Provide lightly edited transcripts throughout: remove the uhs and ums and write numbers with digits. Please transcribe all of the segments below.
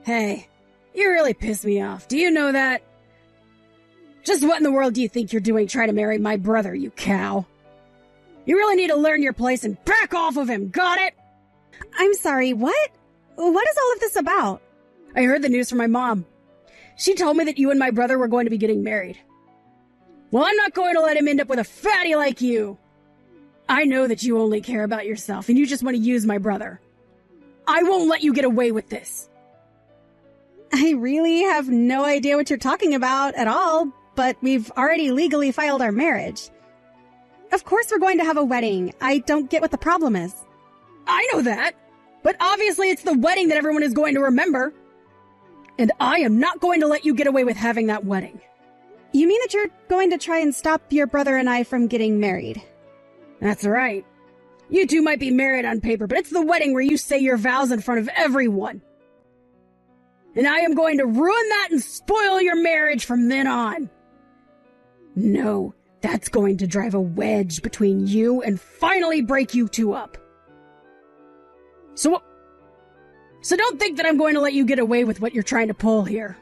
Hey, you really piss me off. Do you know that? Just what in the world do you think you're doing trying to marry my brother, you cow? You really need to learn your place and back off of him, got it? I'm sorry, what? What is all of this about? I heard the news from my mom. She told me that you and my brother were going to be getting married. Well, I'm not going to let him end up with a fatty like you. I know that you only care about yourself and you just want to use my brother. I won't let you get away with this. I really have no idea what you're talking about at all, but we've already legally filed our marriage. Of course we're going to have a wedding. I don't get what the problem is. I know that, but obviously it's the wedding that everyone is going to remember. And I am not going to let you get away with having that wedding. You mean that you're going to try and stop your brother and I from getting married? That's right. You two might be married on paper, but it's the wedding where you say your vows in front of everyone. And I am going to ruin that and spoil your marriage from then on. No, that's going to drive a wedge between you and finally break you two up. So don't think that I'm going to let you get away with what you're trying to pull here.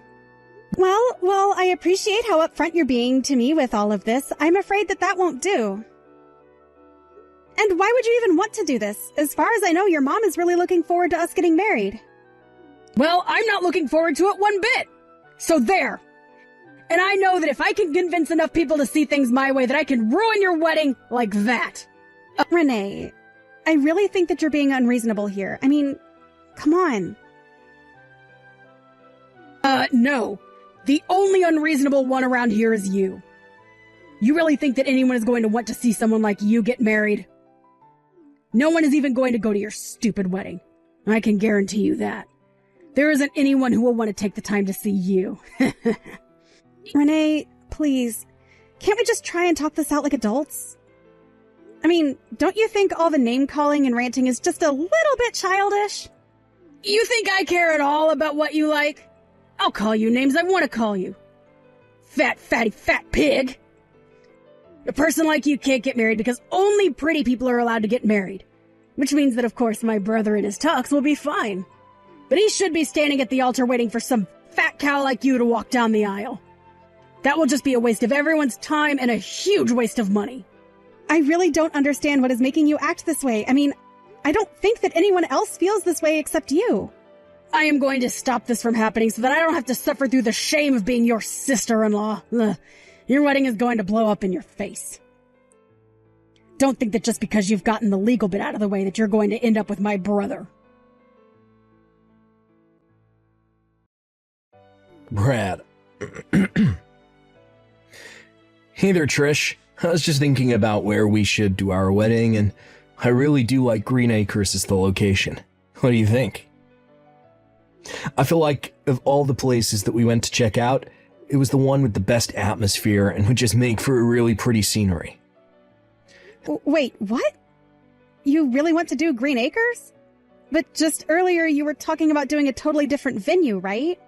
Well, I appreciate how upfront you're being to me with all of this. I'm afraid that won't do. And why would you even want to do this? As far as I know, your mom is really looking forward to us getting married. Well, I'm not looking forward to it one bit. So there. And I know that if I can convince enough people to see things my way, that I can ruin your wedding like that. Renee, I really think that you're being unreasonable here. I mean, come on. No. The only unreasonable one around here is you. You really think that anyone is going to want to see someone like you get married? No one is even going to go to your stupid wedding. I can guarantee you that. There isn't anyone who will want to take the time to see you. Renee, please, can't we just try and talk this out like adults? I mean, don't you think all the name-calling and ranting is just a little bit childish? You think I care at all about what you like? I'll call you names I want to call you. Fat, fatty, fat pig. A person like you can't get married because only pretty people are allowed to get married. Which means that, of course, my brother in his tux will be fine. But he should be standing at the altar waiting for some fat cow like you to walk down the aisle. That will just be a waste of everyone's time and a huge waste of money. I really don't understand what is making you act this way. I mean, I don't think that anyone else feels this way except you. I am going to stop this from happening so that I don't have to suffer through the shame of being your sister-in-law. Ugh. Your wedding is going to blow up in your face. Don't think that just because you've gotten the legal bit out of the way that you're going to end up with my brother. Brad. Hey there, Trish. I was just thinking about where we should do our wedding, and I really do like Green Acres as the location. What do you think? I feel like of all the places that we went to check out, it was the one with the best atmosphere and would just make for a really pretty scenery. Wait, what? You really want to do Green Acres? But just earlier you were talking about doing a totally different venue, right?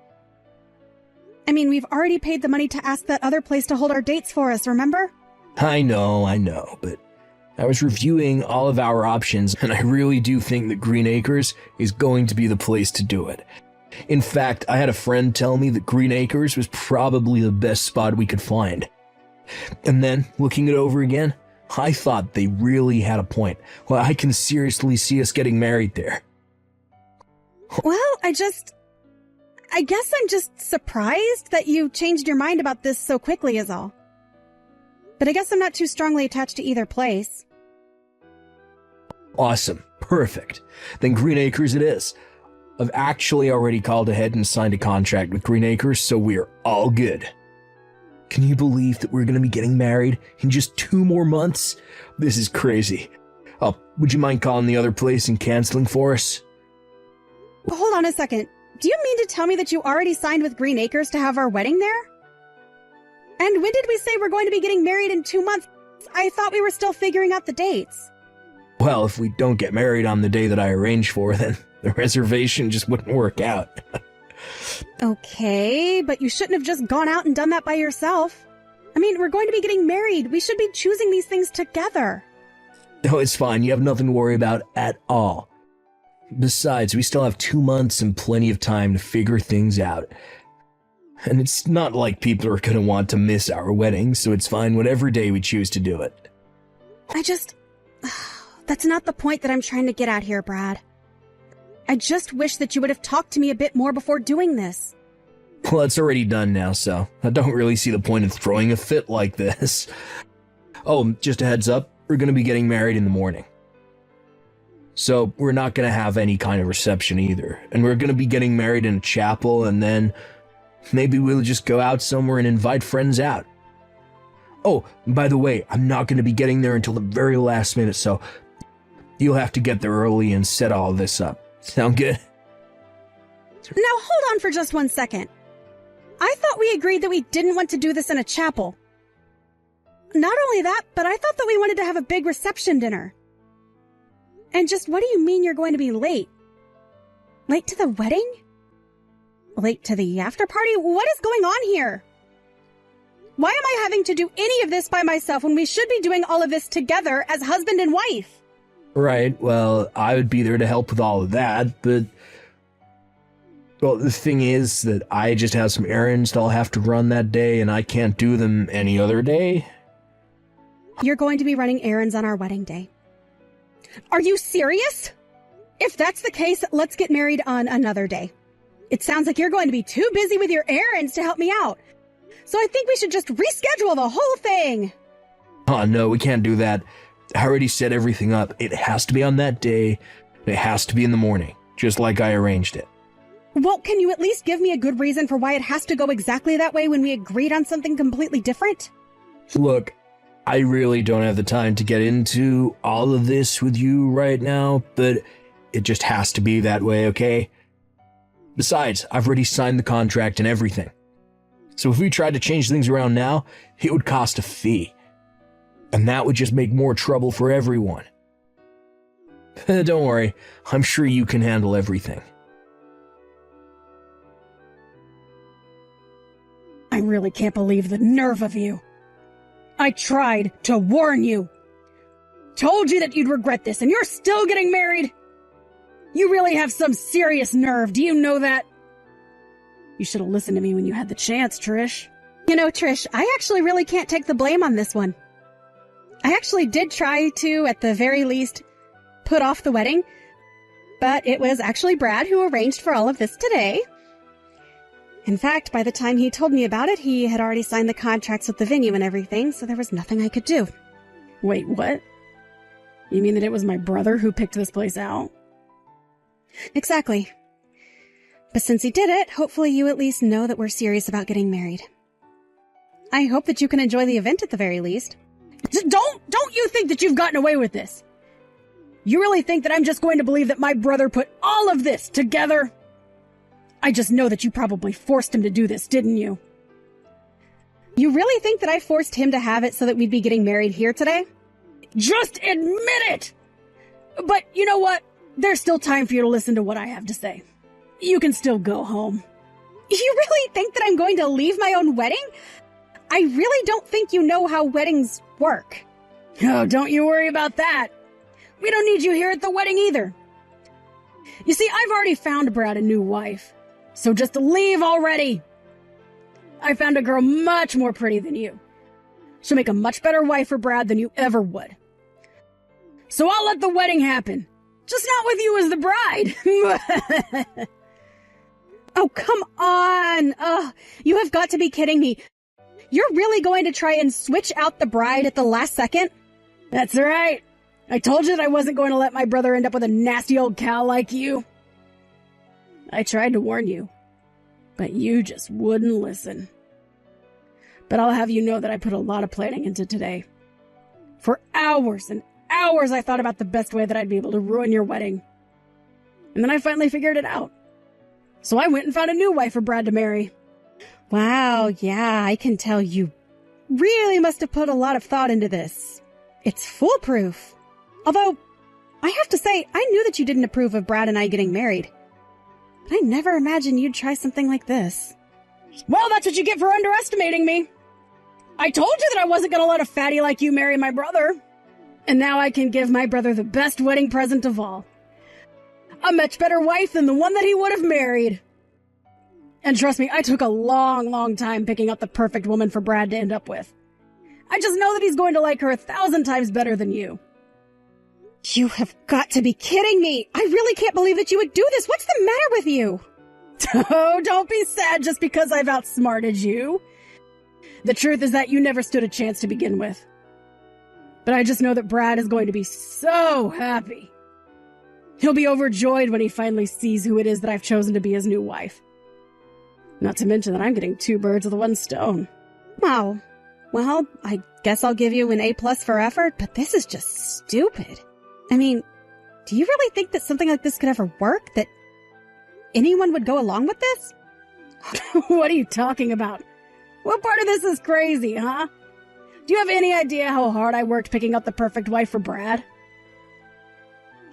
I mean, we've already paid the money to ask that other place to hold our dates for us, remember? I know, but I was reviewing all of our options, and I really do think that Green Acres is going to be the place to do it. In fact, I had a friend tell me that Green Acres was probably the best spot we could find. And then, looking it over again, I thought they really had a point. Well, I can seriously see us getting married there. Well, I guess I'm just surprised that you changed your mind about this so quickly is all. But I guess I'm not too strongly attached to either place. Awesome. Perfect. Then Green Acres it is. I've actually already called ahead and signed a contract with Green Acres, so we're all good. Can you believe that we're going to be getting married in just 2 more months? This is crazy. Oh, would you mind calling the other place and canceling for us? Hold on a second. Do you mean to tell me that you already signed with Green Acres to have our wedding there? And when did we say we're going to be getting married in 2 months? I thought we were still figuring out the dates. Well, if we don't get married on the day that I arranged for, then the reservation just wouldn't work out. Okay, but you shouldn't have just gone out and done that by yourself. I mean, we're going to be getting married. We should be choosing these things together. No, it's fine. You have nothing to worry about at all. Besides, we still have 2 months and plenty of time to figure things out. And it's not like people are gonna want to miss our wedding, so it's fine whatever day we choose to do it. That's not the point that I'm trying to get at here, Brad. I just wish that you would have talked to me a bit more before doing this. Well, it's already done now, so I don't really see the point of throwing a fit like this. Oh, just a heads up, we're gonna be getting married in the morning. So we're not gonna have any kind of reception either, and we're gonna be getting married in a chapel, and then maybe we'll just go out somewhere and invite friends out. Oh, by the way, I'm not gonna be getting there until the very last minute, so you'll have to get there early and set all this up. Sound good? Now hold on for just 1 second. I thought we agreed that we didn't want to do this in a chapel. Not only that, but I thought that we wanted to have a big reception dinner. And just what do you mean you're going to be late? Late to the wedding? Late to the after party? What is going on here? Why am I having to do any of this by myself when we should be doing all of this together as husband and wife? Right, well, I would be there to help with all of that, but... Well, the thing is that I just have some errands that I'll have to run that day, and I can't do them any other day. You're going to be running errands on our wedding day. Are you serious? If that's the case, let's get married on another day. It sounds like you're going to be too busy with your errands to help me out. So I think we should just reschedule the whole thing. Oh, no, we can't do that. I already set everything up. It has to be on that day, and it has to be in the morning, just like I arranged it. Well, can you at least give me a good reason for why it has to go exactly that way when we agreed on something completely different? Look, I really don't have the time to get into all of this with you right now, but it just has to be that way, okay? Besides, I've already signed the contract and everything. So if we tried to change things around now, it would cost a fee. And that would just make more trouble for everyone. Don't worry, I'm sure you can handle everything. I really can't believe the nerve of you. I tried to warn you. Told you that you'd regret this, and you're still getting married? You really have some serious nerve, do you know that? You should have listened to me when you had the chance, Trish. You know, Trish, I actually really can't take the blame on this one. I actually did try to, at the very least, put off the wedding, but it was actually Brad who arranged for all of this today. In fact, by the time he told me about it, he had already signed the contracts with the venue and everything, so there was nothing I could do. Wait, what? You mean that it was my brother who picked this place out? Exactly. But since he did it, hopefully you at least know that we're serious about getting married. I hope that you can enjoy the event at the very least. Just don't you think that you've gotten away with this? You really think that I'm just going to believe that my brother put all of this together? I just know that you probably forced him to do this, didn't you? You really think that I forced him to have it so that we'd be getting married here today? Just admit it! But you know what? There's still time for you to listen to what I have to say. You can still go home. You really think that I'm going to leave my own wedding? I really don't think you know how weddings work. Oh, don't you worry about that. We don't need you here at the wedding either. You see, I've already found Brad a new wife. So just leave already. I found a girl much more pretty than you. She'll make a much better wife for Brad than you ever would. So I'll let the wedding happen. Just not with you as the bride. Oh, come on. You have got to be kidding me. You're really going to try and switch out the bride at the last second? That's right. I told you that I wasn't going to let my brother end up with a nasty old cow like you. I tried to warn you, but you just wouldn't listen. But I'll have you know that I put a lot of planning into today. For hours and hours I thought about the best way that I'd be able to ruin your wedding. And then I finally figured it out. So I went and found a new wife for Brad to marry. Wow, yeah, I can tell you really must have put a lot of thought into this. It's foolproof. Although, I have to say, I knew that you didn't approve of Brad and I getting married. But I never imagined you'd try something like this. Well, that's what you get for underestimating me. I told you that I wasn't going to let a fatty like you marry my brother. And now I can give my brother the best wedding present of all. A much better wife than the one that he would have married. And trust me, I took a long, long time picking out the perfect woman for Brad to end up with. I just know that he's going to like her 1,000 times better than you. You have got to be kidding me. I really can't believe that you would do this. What's the matter with you? Oh, don't be sad just because I've outsmarted you. The truth is that you never stood a chance to begin with. But I just know that Brad is going to be so happy. He'll be overjoyed when he finally sees who it is that I've chosen to be his new wife. Not to mention that I'm getting 2 birds with 1 stone. Wow. Well, I guess I'll give you an A+ for effort, but this is just stupid. I mean, do you really think that something like this could ever work? That anyone would go along with this? What are you talking about? What part of this is crazy, huh? Do you have any idea how hard I worked picking up the perfect wife for Brad?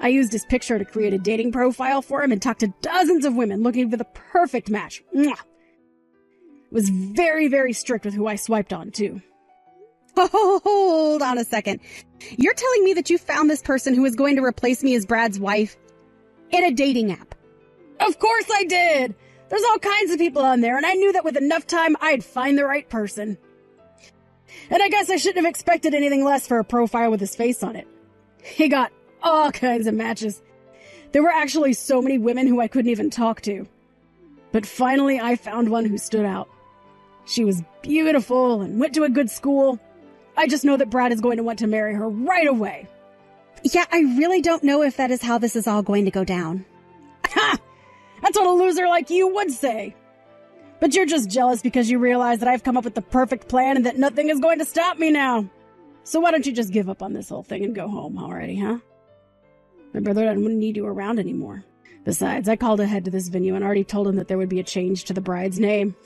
I used his picture to create a dating profile for him and talked to dozens of women looking for the perfect match. Mwah! Was very, very strict with who I swiped on, too. Oh, hold on a second. You're telling me that you found this person who is going to replace me as Brad's wife in a dating app? Of course I did! There's all kinds of people on there, and I knew that with enough time, I'd find the right person. And I guess I shouldn't have expected anything less for a profile with his face on it. He got all kinds of matches. There were actually so many women who I couldn't even talk to. But finally, I found one who stood out. She was beautiful and went to a good school. I just know that Brad is going to want to marry her right away. Yeah, I really don't know if that is how this is all going to go down. Ha! That's what a loser like you would say. But you're just jealous because you realize that I've come up with the perfect plan and that nothing is going to stop me now. So why don't you just give up on this whole thing and go home already, huh? My brother doesn't need you around anymore. Besides, I called ahead to this venue and already told him that there would be a change to the bride's name.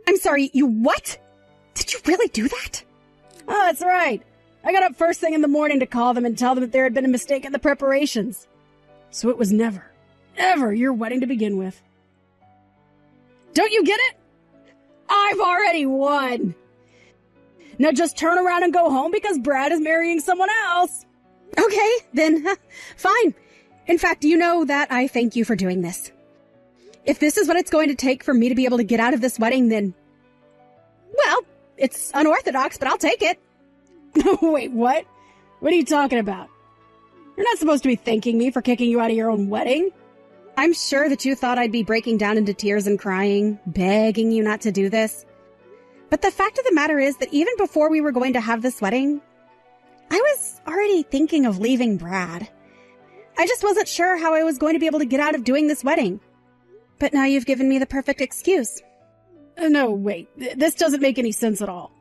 I'm sorry, you what? Did you really do that? Oh, that's right. I got up first thing in the morning to call them and tell them that there had been a mistake in the preparations. So it was never, ever your wedding to begin with. Don't you get it? I've already won. Now just turn around and go home because Brad is marrying someone else. Okay, then, fine. In fact, you know that I thank you for doing this. If this is what it's going to take for me to be able to get out of this wedding, then, well, it's unorthodox, but I'll take it. Wait, what? What are you talking about? You're not supposed to be thanking me for kicking you out of your own wedding. I'm sure that you thought I'd be breaking down into tears and crying, begging you not to do this. But the fact of the matter is that even before we were going to have this wedding, I was already thinking of leaving Brad. I just wasn't sure how I was going to be able to get out of doing this wedding. But now you've given me the perfect excuse. No, wait. This doesn't make any sense at all.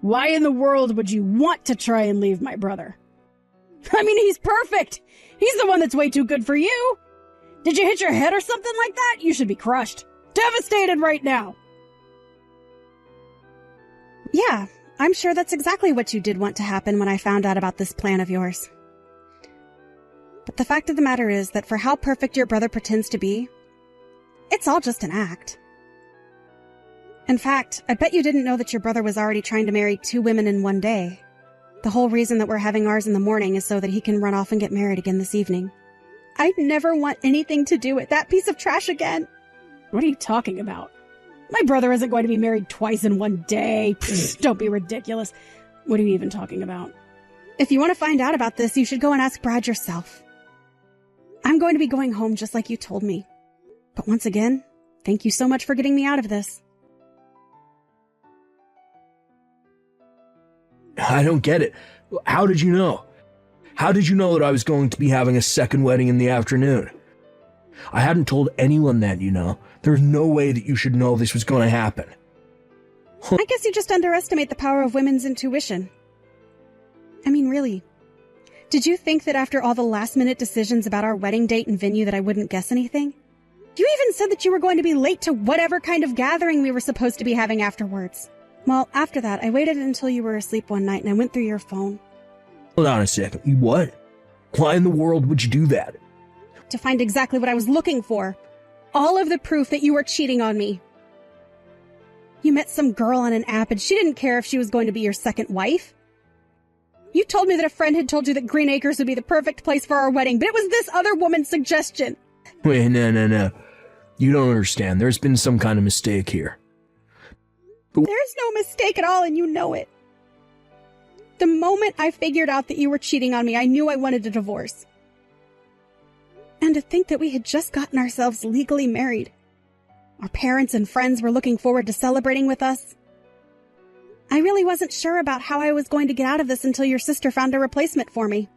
Why in the world would you want to try and leave my brother? I mean, he's perfect. He's the one that's way too good for you. Did you hit your head or something like that? You should be crushed. Devastated right now. Yeah, I'm sure that's exactly what you did want to happen when I found out about this plan of yours. But the fact of the matter is that for how perfect your brother pretends to be, it's all just an act. In fact, I bet you didn't know that your brother was already trying to marry 2 women in one day. The whole reason that we're having ours in the morning is so that he can run off and get married again this evening. I'd never want anything to do with that piece of trash again. What are you talking about? My brother isn't going to be married twice in one day. Pfft, don't be ridiculous. What are you even talking about? If you want to find out about this, you should go and ask Brad yourself. I'm going to be going home just like you told me. But once again, thank you so much for getting me out of this. I don't get it. How did you know? How did you know that I was going to be having a second wedding in the afternoon? I hadn't told anyone that, you know. There's no way that you should know this was going to happen. I guess you just underestimate the power of women's intuition. I mean, really. Did you think that after all the last-minute decisions about our wedding date and venue that I wouldn't guess anything? You even said that you were going to be late to whatever kind of gathering we were supposed to be having afterwards. Well, after that, I waited until you were asleep one night and I went through your phone. Hold on a second. You what? Why in the world would you do that? To find exactly what I was looking for. All of the proof that you were cheating on me. You met some girl on an app and she didn't care if she was going to be your second wife. You told me that a friend had told you that Green Acres would be the perfect place for our wedding, but it was this other woman's suggestion. Wait, no. You don't understand. There's been some kind of mistake here. There's no mistake at all, and you know it. The moment I figured out that you were cheating on me, I knew I wanted a divorce. And to think that we had just gotten ourselves legally married. Our parents and friends were looking forward to celebrating with us. I really wasn't sure about how I was going to get out of this until your sister found a replacement for me.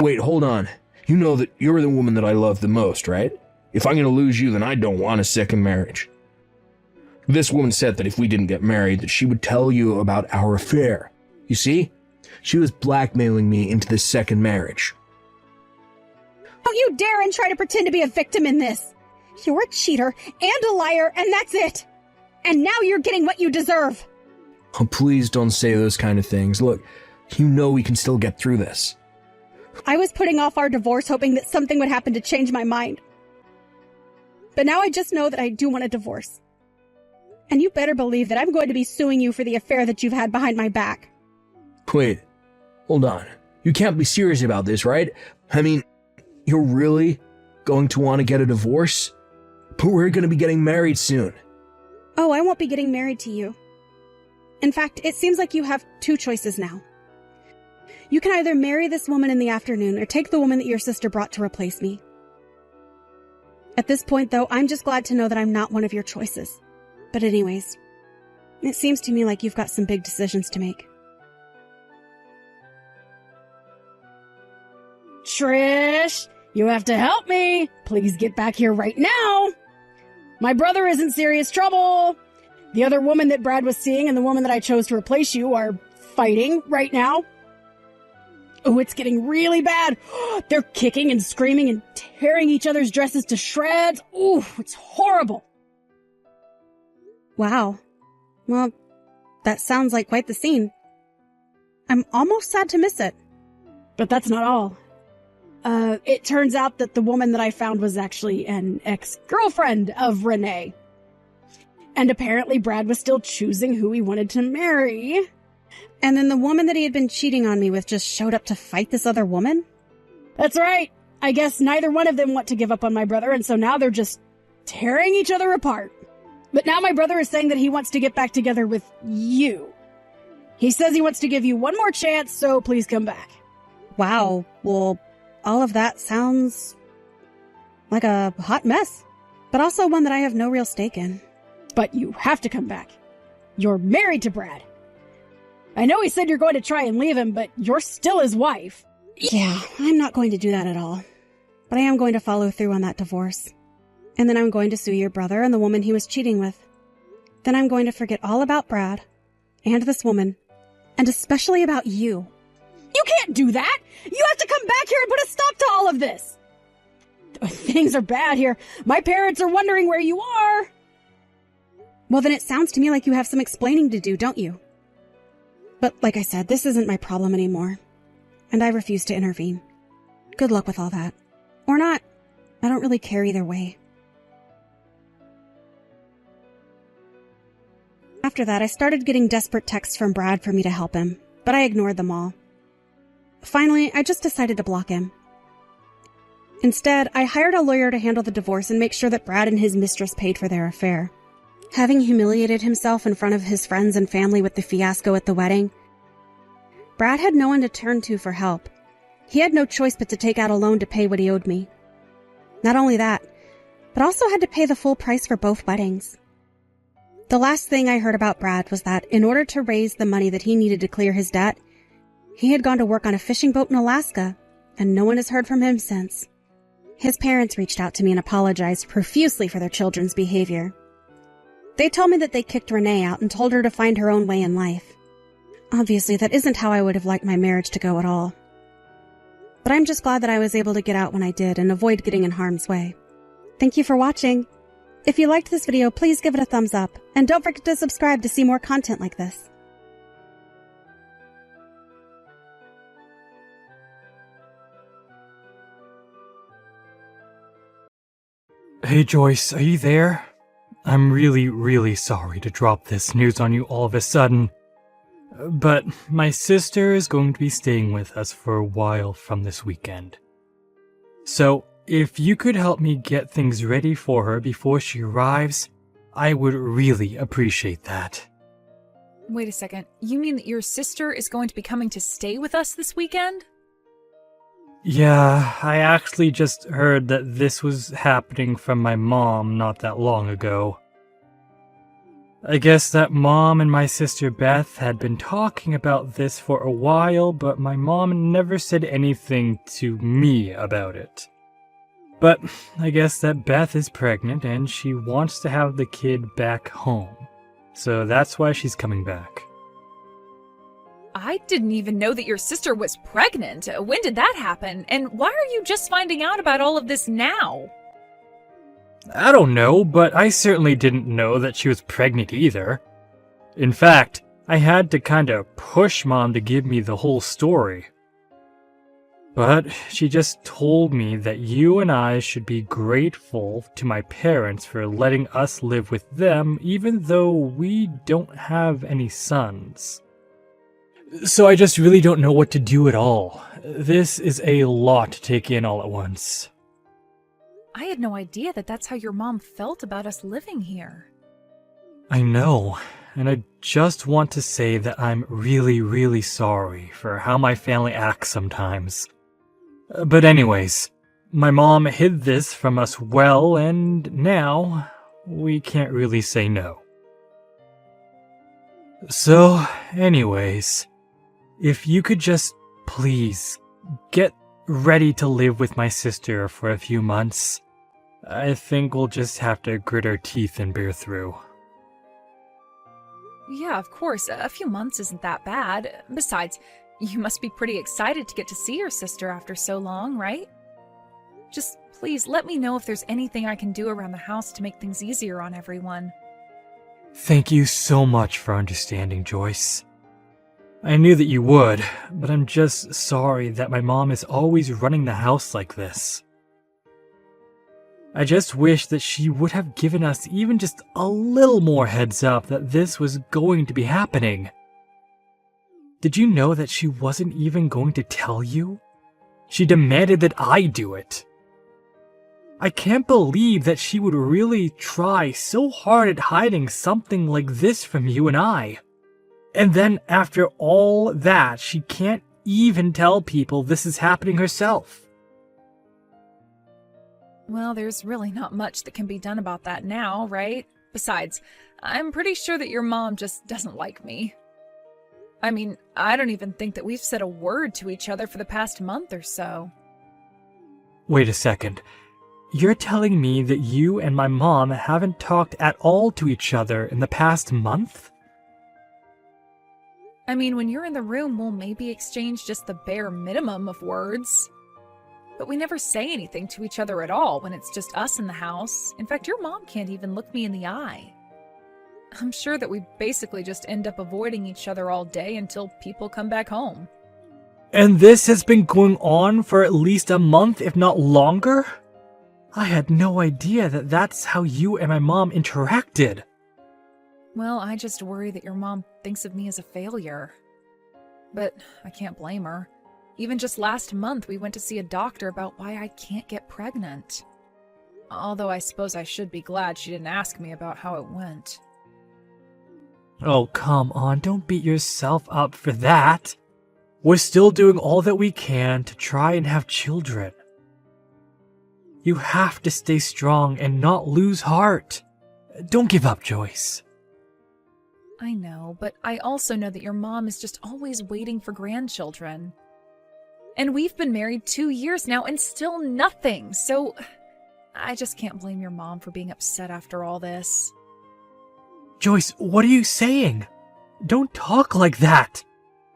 Wait, hold on. You know that you're the woman that I love the most, right? If I'm going to lose you, then I don't want a second marriage. This woman said that if we didn't get married, that she would tell you about our affair. You see? She was blackmailing me into this second marriage. Don't you dare and try to pretend to be a victim in this. You're a cheater and a liar, and that's it. And now you're getting what you deserve. Oh, please don't say those kind of things. Look, you know we can still get through this. I was putting off our divorce hoping that something would happen to change my mind. But now I just know that I do want a divorce. And you better believe that I'm going to be suing you for the affair that you've had behind my back. Wait, hold on. You can't be serious about this, right? I mean, you're really going to want to get a divorce? But we're going to be getting married soon. Oh, I won't be getting married to you. In fact, it seems like you have two choices now. You can either marry this woman in the afternoon or take the woman that your sister brought to replace me. At this point, though, I'm just glad to know that I'm not one of your choices. But anyways, it seems to me like you've got some big decisions to make. Trish, you have to help me. Please get back here right now. My brother is in serious trouble. The other woman that Brad was seeing and the woman that I chose to replace you are fighting right now. Oh, it's getting really bad. They're kicking and screaming and tearing each other's dresses to shreds. Ooh, it's horrible. Wow. Well, that sounds like quite the scene. I'm almost sad to miss it. But that's not all. It turns out that the woman that I found was actually an ex-girlfriend of Renee. And apparently Brad was still choosing who he wanted to marry. And then the woman that he had been cheating on me with just showed up to fight this other woman? That's right. I guess neither one of them want to give up on my brother, and so now they're just tearing each other apart. But now my brother is saying that he wants to get back together with you. He says he wants to give you one more chance, so please come back. Wow. Well, all of that sounds like a hot mess, but also one that I have no real stake in. But you have to come back. You're married to Brad. I know he said you're going to try and leave him, but you're still his wife. Yeah, I'm not going to do that at all. But I am going to follow through on that divorce. And then I'm going to sue your brother and the woman he was cheating with. Then I'm going to forget all about Brad and this woman, and especially about you. You can't do that! You have to come back here and put a stop to all of this! Things are bad here. My parents are wondering where you are. Well, then it sounds to me like you have some explaining to do, don't you? But like I said, this isn't my problem anymore. And I refuse to intervene. Good luck with all that. Or not. I don't really care either way. After that, I started getting desperate texts from Brad for me to help him, but I ignored them all. Finally, I just decided to block him. Instead, I hired a lawyer to handle the divorce and make sure that Brad and his mistress paid for their affair. Having humiliated himself in front of his friends and family with the fiasco at the wedding, Brad had no one to turn to for help. He had no choice but to take out a loan to pay what he owed me. Not only that, but also had to pay the full price for both weddings. The last thing I heard about Brad was that in order to raise the money that he needed to clear his debt, he had gone to work on a fishing boat in Alaska, and no one has heard from him since. His parents reached out to me and apologized profusely for their children's behavior. They told me that they kicked Renee out and told her to find her own way in life. Obviously, that isn't how I would have liked my marriage to go at all. But I'm just glad that I was able to get out when I did and avoid getting in harm's way. Thank you for watching. If you liked this video, please give it a thumbs up, and don't forget to subscribe to see more content like this. Hey Joyce, are you there? I'm really sorry to drop this news on you all of a sudden. But my sister is going to be staying with us for a while from this weekend. So, if you could help me get things ready for her before she arrives, I would really appreciate that. Wait a second. You mean that your sister is going to be coming to stay with us this weekend? Yeah, I actually just heard that this was happening from my mom not that long ago. I guess that Mom and my sister Beth had been talking about this for a while, but my mom never said anything to me about it. But I guess that Beth is pregnant and she wants to have the kid back home. So that's why she's coming back. I didn't even know that your sister was pregnant. When did that happen? And why are you just finding out about all of this now? I don't know, but I certainly didn't know that she was pregnant either. In fact, I had to kinda push Mom to give me the whole story. But she just told me that you and I should be grateful to my parents for letting us live with them even though we don't have any sons. So I just really don't know what to do at all. This is a lot to take in all at once. I had no idea that that's how your mom felt about us living here. I know, and I just want to say that I'm really, really sorry for how my family acts sometimes. But anyways, my mom hid this from us well, and now we can't really say no. So, anyways, if you could just please get ready to live with my sister for a few months, I think we'll just have to grit our teeth and bear through. Yeah, of course. A few months isn't that bad. Besides, you must be pretty excited to get to see your sister after so long, right? Just please let me know if there's anything I can do around the house to make things easier on everyone. Thank you so much for understanding, Joyce. I knew that you would, but I'm just sorry that my mom is always running the house like this. I just wish that she would have given us even just a little more heads up that this was going to be happening. Did you know that she wasn't even going to tell you? She demanded that I do it. I can't believe that she would really try so hard at hiding something like this from you and I. And then after all that, she can't even tell people this is happening herself. Well, there's really not much that can be done about that now, right? Besides, I'm pretty sure that your mom just doesn't like me. I mean, I don't even think that we've said a word to each other for the past month or so. Wait a second. You're telling me that you and my mom haven't talked at all to each other in the past month? I mean, when you're in the room, we'll maybe exchange just the bare minimum of words. But we never say anything to each other at all when it's just us in the house. In fact, your mom can't even look me in the eye. I'm sure that we basically just end up avoiding each other all day until people come back home. And this has been going on for at least a month, if not longer? I had no idea that that's how you and my mom interacted. Well, I just worry that your mom thinks of me as a failure. But I can't blame her. Even just last month, we went to see a doctor about why I can't get pregnant. Although I suppose I should be glad she didn't ask me about how it went. Oh, come on, don't beat yourself up for that. We're still doing all that we can to try and have children. You have to stay strong and not lose heart. Don't give up, Joyce. I know, but I also know that your mom is just always waiting for grandchildren. And we've been married 2 years now and still nothing, so I just can't blame your mom for being upset after all this. Joyce, what are you saying? Don't talk like that.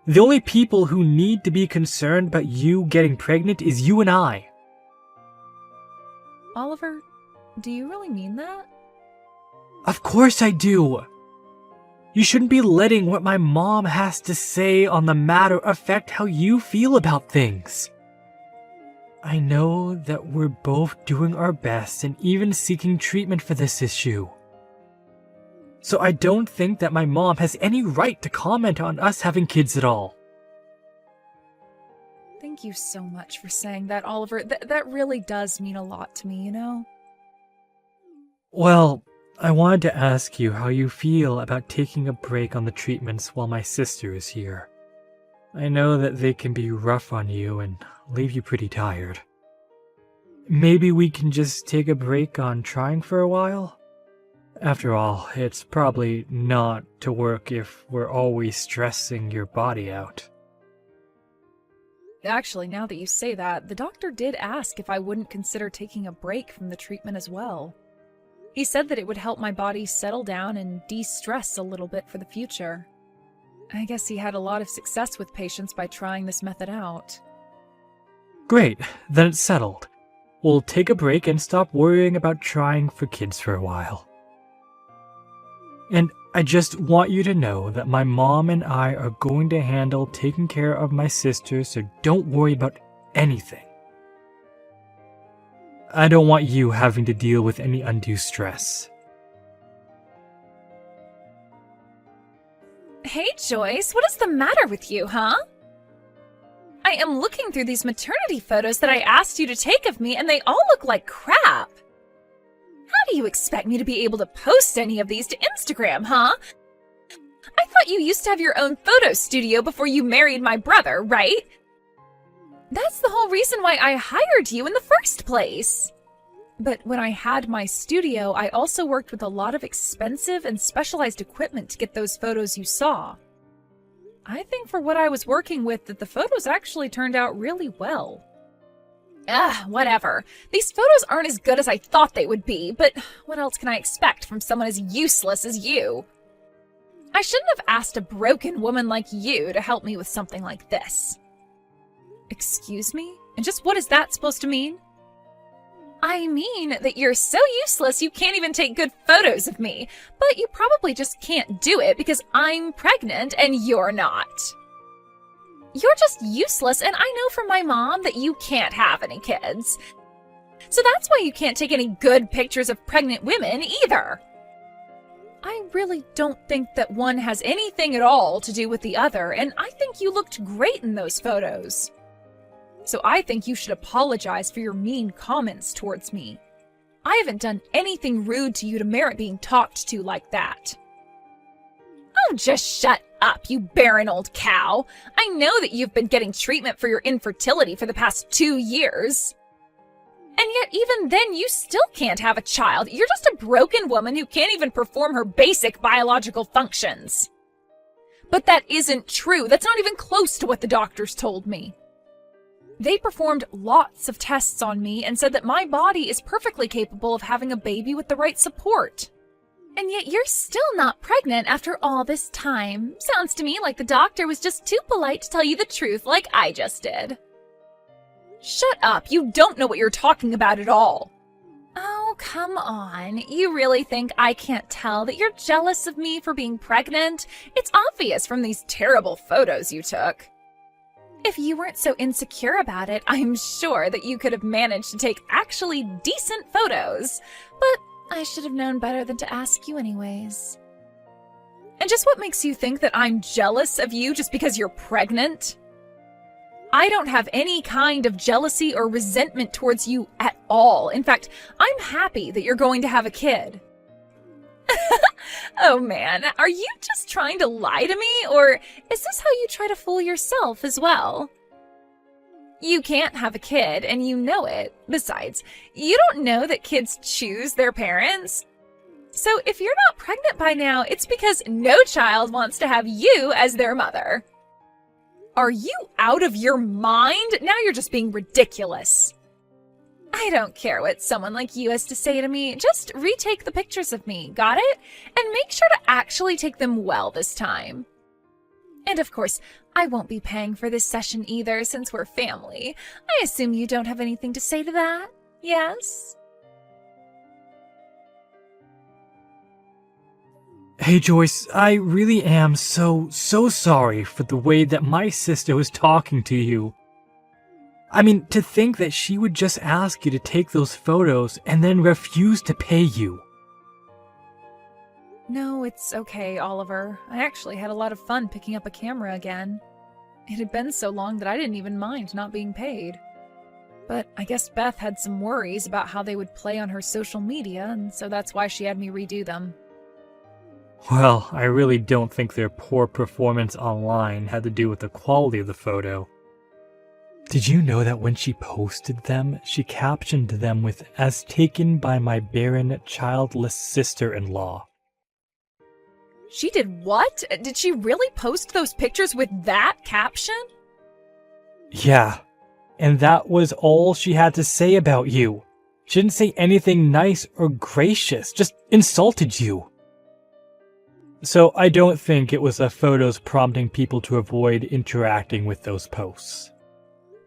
The only people who need to be concerned about you getting pregnant is you and I. Oliver, do you really mean that? Of course I do. You shouldn't be letting what my mom has to say on the matter affect how you feel about things. I know that we're both doing our best and even seeking treatment for this issue. So I don't think that my mom has any right to comment on us having kids at all. Thank you so much for saying that, Oliver. That really does mean a lot to me, you know? Well, I wanted to ask you how you feel about taking a break on the treatments while my sister is here. I know that they can be rough on you and leave you pretty tired. Maybe we can just take a break on trying for a while? After all, it's probably not to work if we're always stressing your body out. Actually, now that you say that, the doctor did ask if I wouldn't consider taking a break from the treatment as well. He said that it would help my body settle down and de-stress a little bit for the future. I guess he had a lot of success with patients by trying this method out. Great, then it's settled. We'll take a break and stop worrying about trying for kids for a while. And I just want you to know that my mom and I are going to handle taking care of my sister, so don't worry about anything. I don't want you having to deal with any undue stress. Hey, Joyce, what is the matter with you, huh? I am looking through these maternity photos that I asked you to take of me, and they all look like crap. How do you expect me to be able to post any of these to Instagram, huh? I thought you used to have your own photo studio before you married my brother, right? That's the whole reason why I hired you in the first place. But when I had my studio, I also worked with a lot of expensive and specialized equipment to get those photos you saw. I think for what I was working with that the photos actually turned out really well. Whatever. These photos aren't as good as I thought they would be, but what else can I expect from someone as useless as you? I shouldn't have asked a broken woman like you to help me with something like this. Excuse me? And just what is that supposed to mean? I mean that you're so useless you can't even take good photos of me, but you probably just can't do it because I'm pregnant and you're not. You're just useless, and I know from my mom that you can't have any kids. So that's why you can't take any good pictures of pregnant women either. I really don't think that one has anything at all to do with the other, and I think you looked great in those photos. So I think you should apologize for your mean comments towards me. I haven't done anything rude to you to merit being talked to like that. Oh, just shut up, you barren old cow. I know that you've been getting treatment for your infertility for the past 2 years. And yet even then you still can't have a child. You're just a broken woman who can't even perform her basic biological functions. But that isn't true. That's not even close to what the doctors told me. They performed lots of tests on me and said that my body is perfectly capable of having a baby with the right support. And yet you're still not pregnant after all this time. Sounds to me like the doctor was just too polite to tell you the truth like I just did. Shut up, you don't know what you're talking about at all. Oh, come on. You really think I can't tell that you're jealous of me for being pregnant? It's obvious from these terrible photos you took. If you weren't so insecure about it, I'm sure that you could have managed to take actually decent photos. But I should have known better than to ask you anyways. And just what makes you think that I'm jealous of you just because you're pregnant? I don't have any kind of jealousy or resentment towards you at all. In fact, I'm happy that you're going to have a kid. Oh man, are you just trying to lie to me, or is this how you try to fool yourself as well? You can't have a kid, and you know it. Besides, you don't know that kids choose their parents. So if you're not pregnant by now, it's because no child wants to have you as their mother. Are you out of your mind? Now you're just being ridiculous. I don't care what someone like you has to say to me. Just retake the pictures of me, got it? And make sure to actually take them well this time. And of course, I won't be paying for this session either since we're family. I assume you don't have anything to say to that, yes? Hey Joyce, I really am so sorry for the way that my sister was talking to you. I mean, to think that she would just ask you to take those photos and then refuse to pay you. No, it's okay, Oliver. I actually had a lot of fun picking up a camera again. It had been so long that I didn't even mind not being paid. But I guess Beth had some worries about how they would play on her social media, and so that's why she had me redo them. Well, I really don't think their poor performance online had to do with the quality of the photo. Did you know that when she posted them, she captioned them with, "As taken by my barren, childless sister-in-law"? She did what? Did she really post those pictures with that caption? Yeah, and that was all she had to say about you. She didn't say anything nice or gracious, just insulted you. So I don't think it was the photos prompting people to avoid interacting with those posts.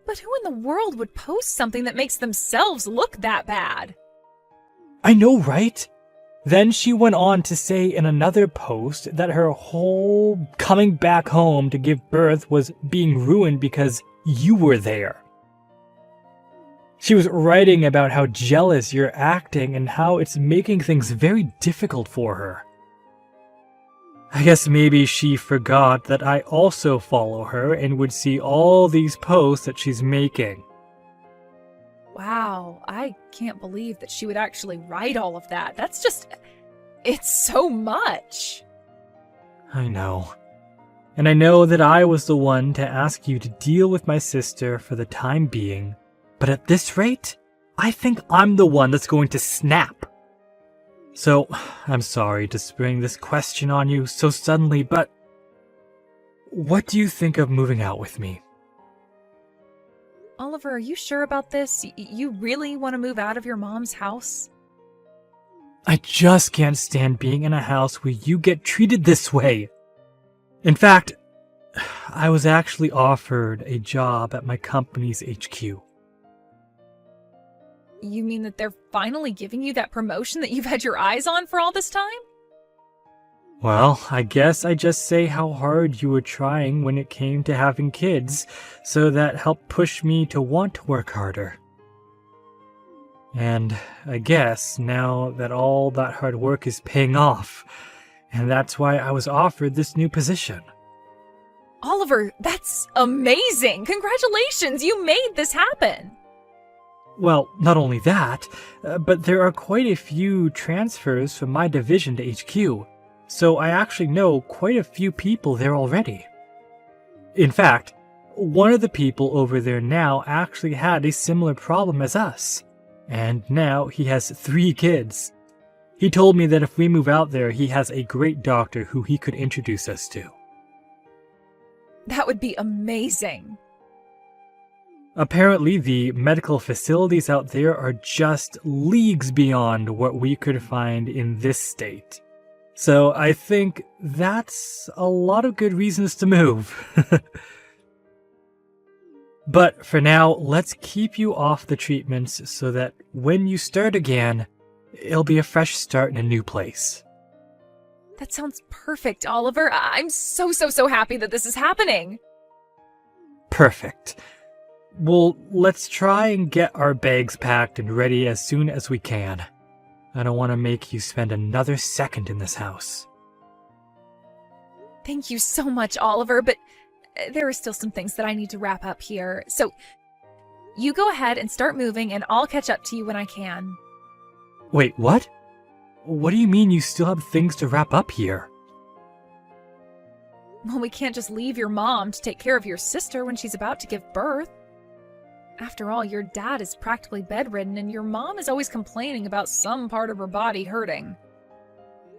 But who in the world would post something that makes themselves look that bad? I know, right? Then she went on to say in another post that her whole coming back home to give birth was being ruined because you were there. She was writing about how jealous you're acting and how it's making things very difficult for her. I guess maybe she forgot that I also follow her and would see all these posts that she's making. Wow, I can't believe that she would actually write all of that. That's just... it's so much. I know. And I know that I was the one to ask you to deal with my sister for the time being, but at this rate, I think I'm the one that's going to snap. So, I'm sorry to spring this question on you so suddenly, but what do you think of moving out with me? Oliver, are you sure about this? You really want to move out of your mom's house? I just can't stand being in a house where you get treated this way. In fact, I was actually offered a job at my company's HQ. You mean that they're finally giving you that promotion that you've had your eyes on for all this time? Well, I guess I just say how hard you were trying when it came to having kids, so that helped push me to want to work harder. And I guess now that all that hard work is paying off, and that's why I was offered this new position. Oliver, that's amazing! Congratulations, you made this happen! Well, not only that, but there are quite a few transfers from my division to HQ, so I actually know quite a few people there already. In fact, one of the people over there now actually had a similar problem as us, and now he has 3 kids. He told me that if we move out there, he has a great doctor who he could introduce us to. That would be amazing. Apparently, the medical facilities out there are just leagues beyond what we could find in this state. So I think that's a lot of good reasons to move. But for now, let's keep you off the treatments so that when you start again, it'll be a fresh start in a new place. That sounds perfect, Oliver. I'm so happy that this is happening. Perfect. Well, let's try and get our bags packed and ready as soon as we can. I don't want to make you spend another second in this house. Thank you so much, Oliver, but there are still some things that I need to wrap up here. So, you go ahead and start moving, and I'll catch up to you when I can. Wait, what? What do you mean you still have things to wrap up here? Well, we can't just leave your mom to take care of your sister when she's about to give birth. After all, your dad is practically bedridden, and your mom is always complaining about some part of her body hurting.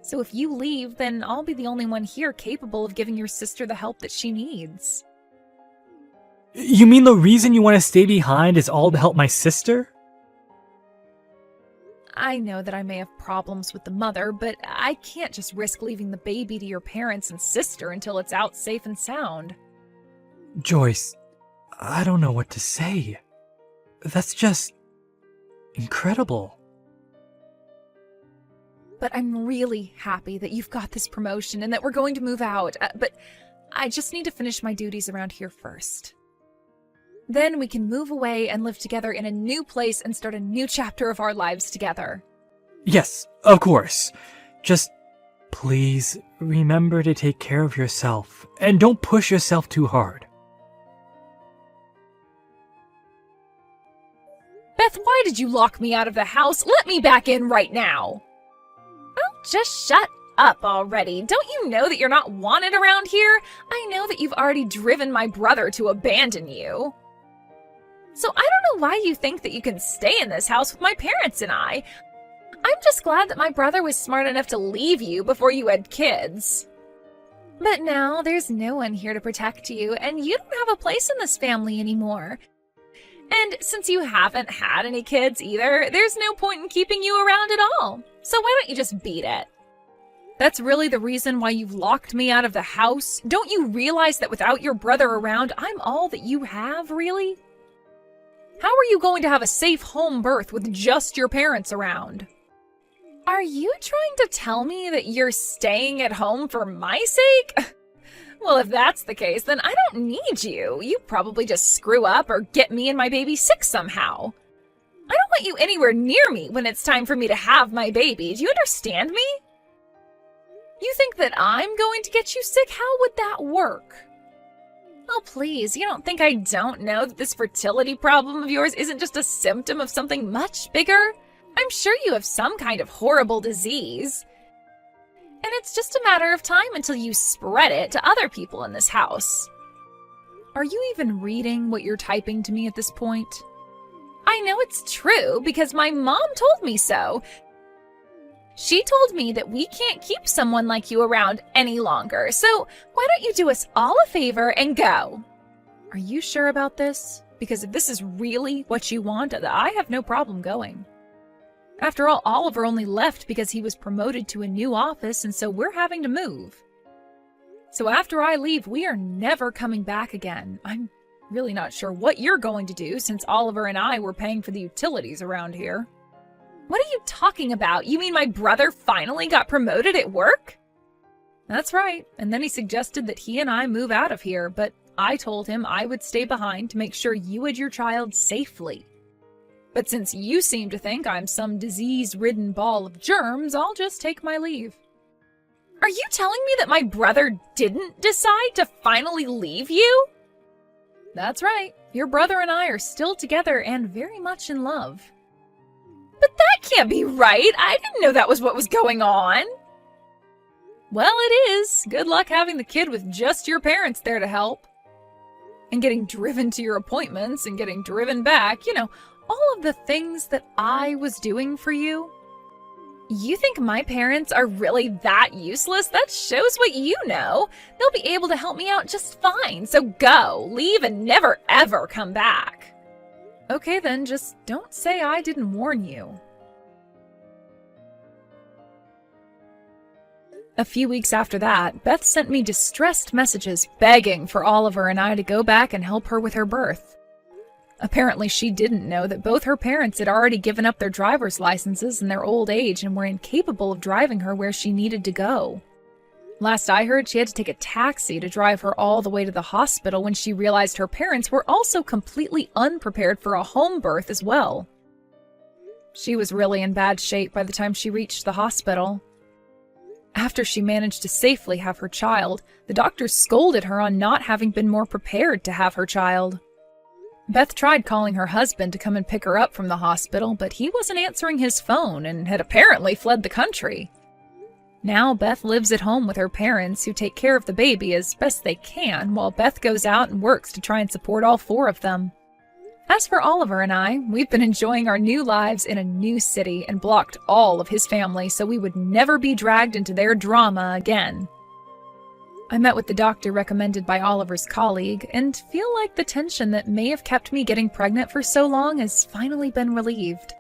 So if you leave, then I'll be the only one here capable of giving your sister the help that she needs. You mean the reason you want to stay behind is all to help my sister? I know that I may have problems with the mother, but I can't just risk leaving the baby to your parents and sister until it's out safe and sound. Joyce, I don't know what to say. That's just incredible. But I'm really happy that you've got this promotion and that we're going to move out. But I just need to finish my duties around here first. Then we can move away and live together in a new place and start a new chapter of our lives together. Yes, of course. Just Please remember to take care of yourself and don't push yourself too hard. Beth, why did you lock me out of the house? Let me back in right now. Oh, just shut up already. Don't you know that you're not wanted around here? I know that you've already driven my brother to abandon you. So I don't know why you think that you can stay in this house with my parents and I. I'm just glad that my brother was smart enough to leave you before you had kids. But now there's no one here to protect you, and you don't have a place in this family anymore. And since you haven't had any kids either, there's no point in keeping you around at all. So why don't you just beat it? That's really the reason why you've locked me out of the house? Don't you realize that without your brother around, I'm all that you have, really? How are you going to have a safe home birth with just your parents around? Are you trying to tell me that you're staying at home for my sake? Well, if that's the case, then I don't need you. You probably just screw up or get me and my baby sick somehow. I don't want you anywhere near me when it's time for me to have my baby. Do you understand me? You think that I'm going to get you sick? How would that work? Oh, please, you don't think I don't know that this fertility problem of yours isn't just a symptom of something much bigger? I'm sure you have some kind of horrible disease. And it's just a matter of time until you spread it to other people in this house. Are you even reading what you're typing to me at this point? I know it's true because my mom told me so. She told me that we can't keep someone like you around any longer, so why don't you do us all a favor and go? Are you sure about this? Because if this is really what you want, I have no problem going. After all, Oliver only left because he was promoted to a new office, and so we're having to move. So after I leave, we are never coming back again. I'm really not sure what you're going to do since Oliver and I were paying for the utilities around here. What are you talking about? You mean my brother finally got promoted at work? That's right, and then he suggested that he and I move out of here, but I told him I would stay behind to make sure you had your child safely. But since you seem to think I'm some disease-ridden ball of germs, I'll just take my leave. Are you telling me that my brother didn't decide to finally leave you? That's right. Your brother and I are still together and very much in love. But that can't be right. I didn't know that was what was going on. Well, it is. Good luck having the kid with just your parents there to help. And getting driven to your appointments and getting driven back, you know, all of the things that I was doing for you. You think my parents are really that useless? That shows what you know. They'll be able to help me out just fine. So go, leave, and never ever come back. Okay then, just don't say I didn't warn you. A few weeks after that, Beth sent me distressed messages begging for Oliver and I to go back and help her with her birth. Apparently, she didn't know that both her parents had already given up their driver's licenses in their old age and were incapable of driving her where she needed to go. Last I heard, she had to take a taxi to drive her all the way to the hospital when she realized her parents were also completely unprepared for a home birth as well. She was really in bad shape by the time she reached the hospital. After she managed to safely have her child, the doctors scolded her on not having been more prepared to have her child. Beth tried calling her husband to come and pick her up from the hospital, but he wasn't answering his phone and had apparently fled the country. Now Beth lives at home with her parents, who take care of the baby as best they can, while Beth goes out and works to try and support all four of them. As for Oliver and I, we've been enjoying our new lives in a new city and blocked all of his family so we would never be dragged into their drama again. I met with the doctor recommended by Oliver's colleague and feel like the tension that may have kept me getting pregnant for so long has finally been relieved.